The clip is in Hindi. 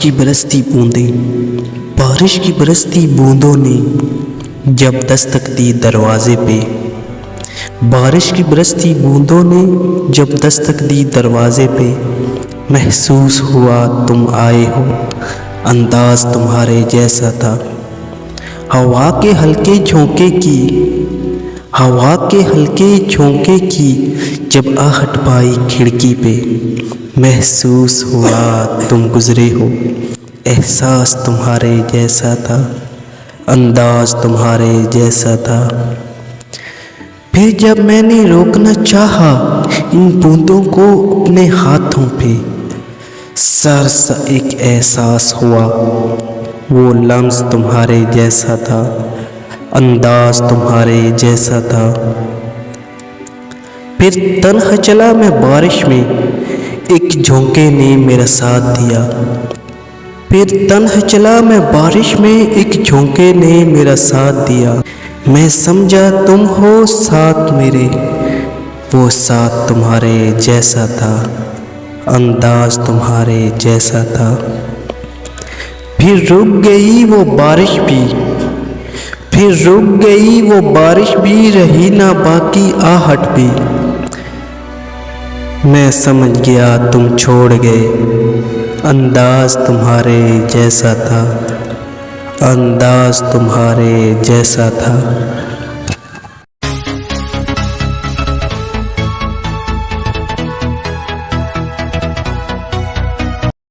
की बरसती बूंदें, बारिश की बरसती बूंदों ने जब दस्तक दी दरवाजे पे। बारिश की बरसती बूंदों ने जब दस्तक दी दरवाजे पे, महसूस हुआ तुम आए हो, अंदाज तुम्हारे जैसा था। हवा के हल्के झोंके की, हवा के हल्के झोंके की जब आहट पाई खिड़की पे, महसूस हुआ तुम गुजरे हो, एहसास तुम्हारे जैसा था, अंदाज तुम्हारे जैसा था। फिर जब मैंने रोकना चाहा इन बूंदों को अपने हाथों पे, सर सा एक एहसास हुआ, वो लम्स तुम्हारे जैसा था, अंदाज तुम्हारे जैसा था। फिर तन्हा चला मैं बारिश में, एक झोंके ने मेरा साथ दिया। फिर तन्हा चला मैं बारिश में, एक झोंके ने मेरा साथ दिया। मैं समझा तुम हो साथ मेरे, वो साथ तुम्हारे जैसा था, अंदाज तुम्हारे जैसा था। फिर रुक गई वो बारिश भी, फिर रुक गई वो बारिश भी, रही ना बाकी आहट भी। मैं समझ गया तुम छोड़ गए, अंदाज तुम्हारे जैसा था, अंदाज तुम्हारे जैसा था।